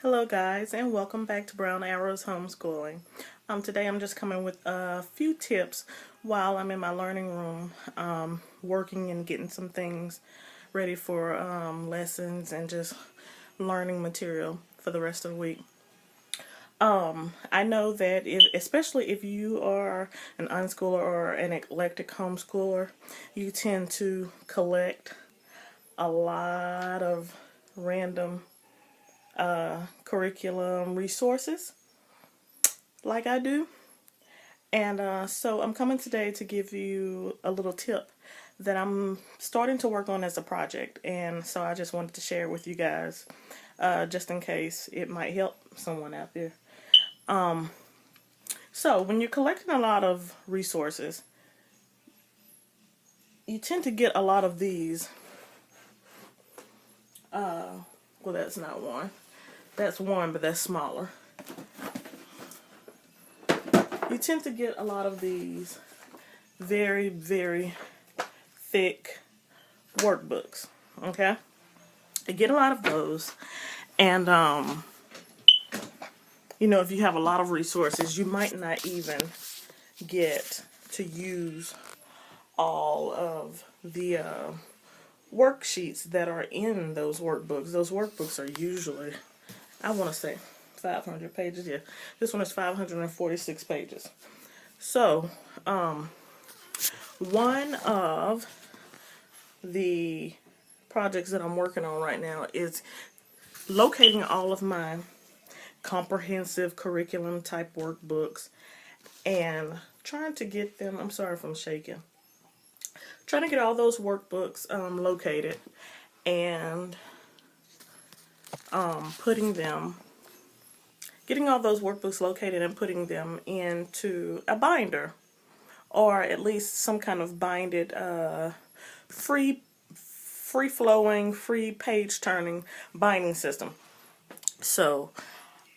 Hello guys, and welcome back to Brown Arrow's Homeschooling. Today I'm just coming with a few tips while I'm in my learning room working and getting some things ready for lessons and just learning material for the rest of the week. I know that especially if you are an unschooler or an eclectic homeschooler, you tend to collect a lot of random curriculum resources like I do. And so I'm coming today to give you a little tip that I'm starting to work on as a project. And so I just wanted to share it with you guys just in case it might help someone out there. So when you're collecting a lot of resources, you tend to get a lot of these. Well, that's not one. That's one, but that's smaller. You tend to get a lot of these very, very thick workbooks, okay? You get a lot of those, and if you have a lot of resources, you might not even get to use all of the worksheets that are in those workbooks. Those workbooks are usually, I want to say, 500 pages. Yeah, this one is 546 pages. So, one of the projects that I'm working on right now is locating all of my comprehensive curriculum type workbooks and trying to get them, I'm sorry if I'm shaking, trying to get all those workbooks located and getting all those workbooks located and putting them into a binder, or at least some kind of binded, free-flowing, free page-turning binding system. So,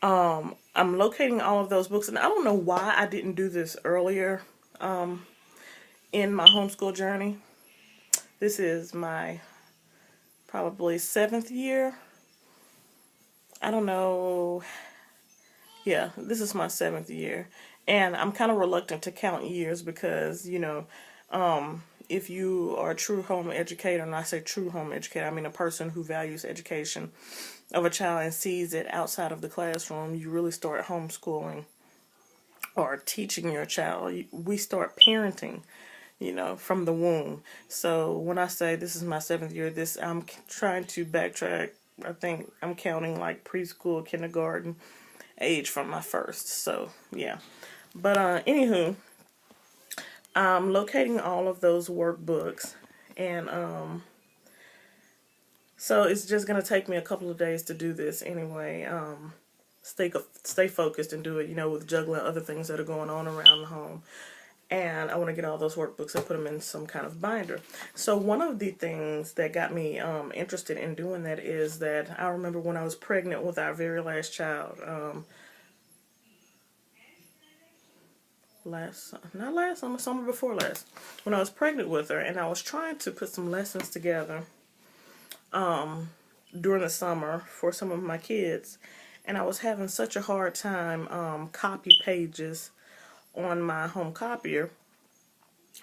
I'm locating all of those books, and I don't know why I didn't do this earlier in my homeschool journey. This is my probably 7th year. I don't know. Yeah, this is my 7th year. And I'm kind of reluctant to count years because, if you are a true home educator, and I say true home educator, I mean a person who values education of a child and sees it outside of the classroom, you really start homeschooling or teaching your child. We start parenting, from the womb. So when I say this is my 7th year, I'm trying to backtrack. I think I'm counting like preschool, kindergarten age from my first. So yeah, but anywho, I'm locating all of those workbooks, and so it's just gonna take me a couple of days to do this anyway. Stay focused and do it, with juggling other things that are going on around the home. And I want to get all those workbooks and put them in some kind of binder. So one of the things that got me interested in doing that is that I remember when I was pregnant with our very last child, summer before last, when I was pregnant with her, and I was trying to put some lessons together during the summer for some of my kids, and I was having such a hard time copy pages on my home copier,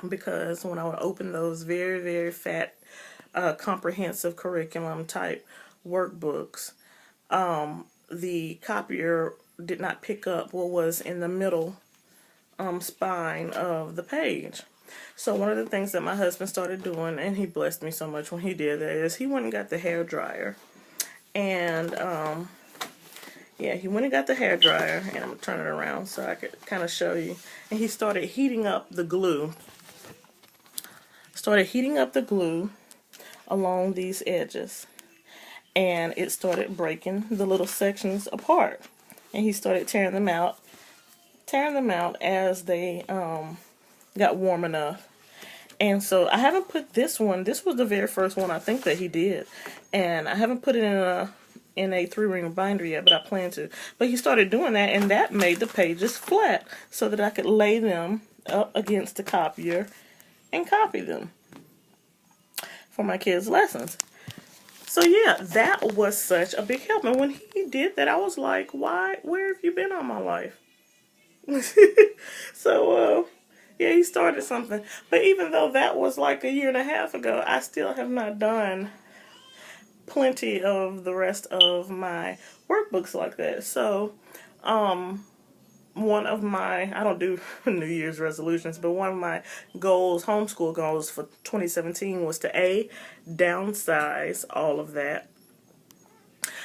because when I would open those very, very fat comprehensive curriculum type workbooks, the copier did not pick up what was in the middle spine of the page. So one of the things that my husband started doing, and he blessed me so much when he did that, is he went and got the hair dryer. And yeah, he went and got the hair dryer, and I'm going to turn it around so I could kind of show you. And he started heating up the glue. Along these edges. And it started breaking the little sections apart. And he started tearing them out as they got warm enough. And so I haven't put this one. This was the very first one I think that he did. And I haven't put it in a 3-ring binder yet, but I plan to. But he started doing that, and that made the pages flat so that I could lay them up against the copier and copy them for my kids' lessons. So yeah, that was such a big help. And when he did that, I was like, why, where have you been all my life? So, yeah, he started something. But even though that was like a year and a half ago, I still have not done plenty of the rest of my workbooks like that. So, one of my, I don't do New Year's resolutions, but one of my goals, homeschool goals for 2017 was to downsize all of that.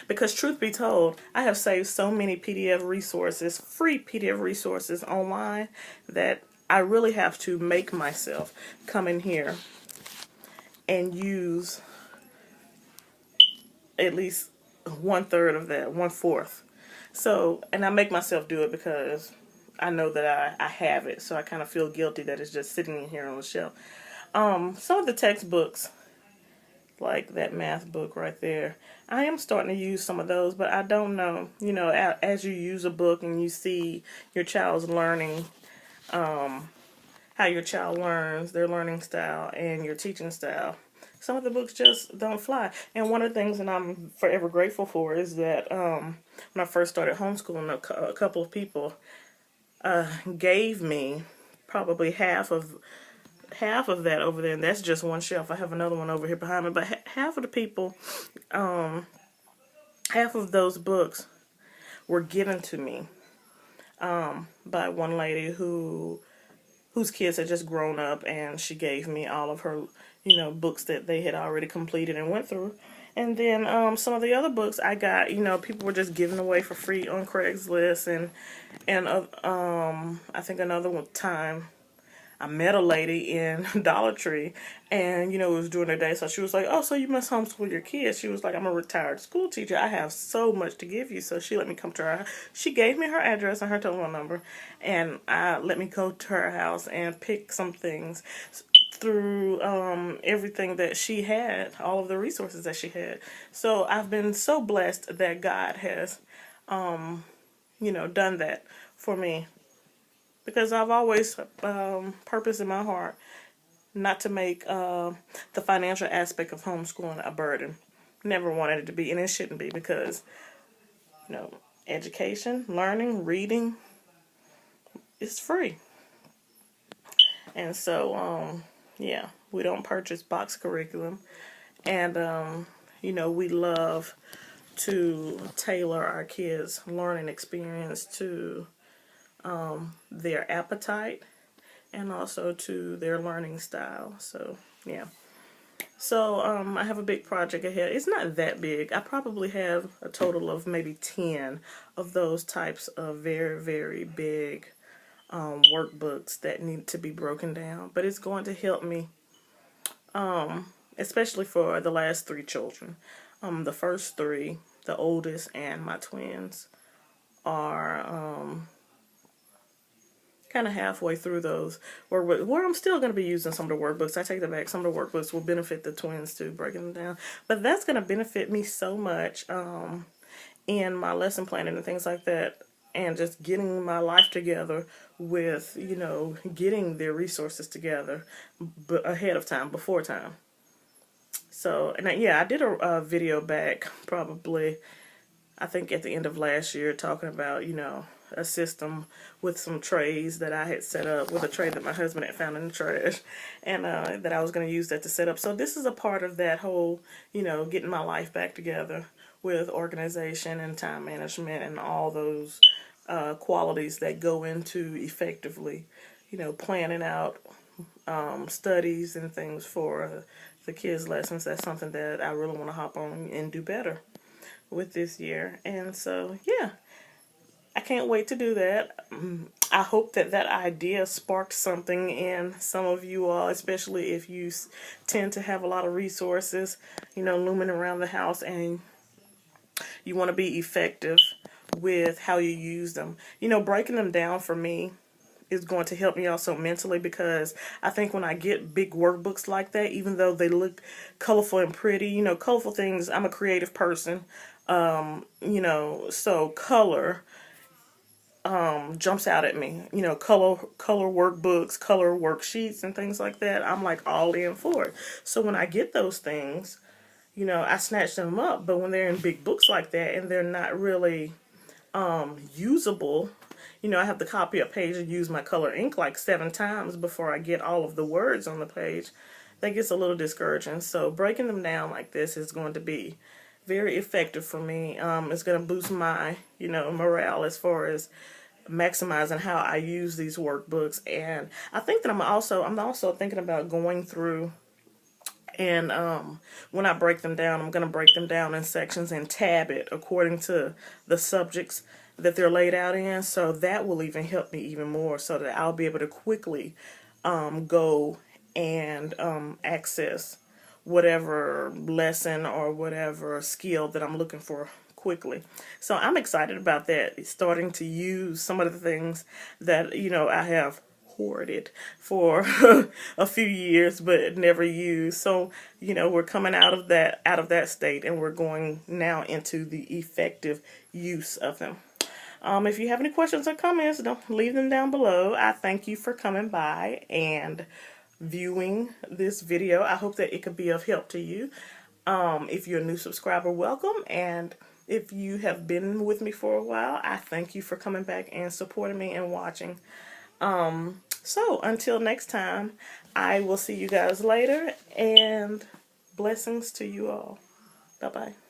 Because truth be told, I have saved so many PDF resources, free PDF resources online, that I really have to make myself come in here and use at least 1/3 of that, 1/4. So, and I make myself do it because I know that I have it, so I kind of feel guilty that it's just sitting in here on the shelf. Some of the textbooks, like that math book right there, I am starting to use some of those, but I don't know, as you use a book and you see your child's learning, how your child learns, their learning style, and your teaching style, some of the books just don't fly. And one of the things that I'm forever grateful for is that when I first started homeschooling, a couple of people gave me probably half of that over there, and that's just one shelf. I have another one over here behind me, but half of the people, half of those books were given to me by one lady whose kids had just grown up, and she gave me all of her, books that they had already completed and went through. And then some of the other books I got, people were just giving away for free on Craigslist, and I think another one time I met a lady in Dollar Tree, and it was during the day, so she was like, "Oh, so you must homeschool your kids?" She was like, "I'm a retired school teacher. I have so much to give you." So she let me come to her house. She gave me her address and her telephone number, and let me go to her house and pick some things through everything that she had, all of the resources that she had. So I've been so blessed that God has, done that for me. Because I've always purposed in my heart not to make the financial aspect of homeschooling a burden. Never wanted it to be, and it shouldn't be, because education, learning, reading is free. And so yeah, we don't purchase box curriculum, and we love to tailor our kids' learning experience to their appetite and also to their learning style. So yeah, so I have a big project ahead. It's not that big. I probably have a total of maybe 10 of those types of very, very big workbooks that need to be broken down, but it's going to help me, especially for the last 3 children. The first 3, the oldest and my twins, are kind of halfway through those workbooks, where I'm still going to be using some of the workbooks. I take that back. Some of the workbooks will benefit the twins too, breaking them down. But that's going to benefit me so much in my lesson planning and things like that, and just getting my life together with, getting their resources together ahead of time, before time. So, and yeah, I did a video back probably, I think at the end of last year, talking about, a system with some trays that I had set up, with a tray that my husband had found in the trash, and that I was going to use that to set up. So this is a part of that whole, getting my life back together with organization and time management and all those qualities that go into effectively, planning out studies and things for the kids' lessons. That's something that I really want to hop on and do better with this year. And so, yeah, I can't wait to do that. I hope that idea sparked something in some of you all, especially if you tend to have a lot of resources, looming around the house, and you want to be effective with how you use them. Breaking them down for me is going to help me also mentally, because I think when I get big workbooks like that, even though they look colorful and pretty, colorful things, I'm a creative person, so color jumps out at me. Color workbooks, color worksheets, and things like that. I'm like all in for it. So when I get those things, you know, I snatch them up. But when they're in big books like that and they're not really usable, you know, I have to copy a page and use my color ink like 7 times before I get all of the words on the page. That gets a little discouraging. So breaking them down like this is going to be very effective for me. It's going to boost my, you know, morale as far as maximizing how I use these workbooks. And I think that I'm also thinking about going through and when I break them down, I'm going to break them down in sections and tab it according to the subjects that they're laid out in. So that will even help me even more, so that I'll be able to quickly go and access whatever lesson or whatever skill that I'm looking for quickly. So I'm excited about that, starting to use some of the things that, you know, I have hoarded for a few years but never used. So, you know, we're coming out of that state, and we're going now into the effective use of them. If you have any questions or comments, don't leave them down below. I thank you for coming by and viewing this video. I hope that it could be of help to you. If you're a new subscriber, welcome. And if you have been with me for a while, I thank you for coming back and supporting me and watching. So until next time, I will see you guys later, and blessings to you all. Bye-bye.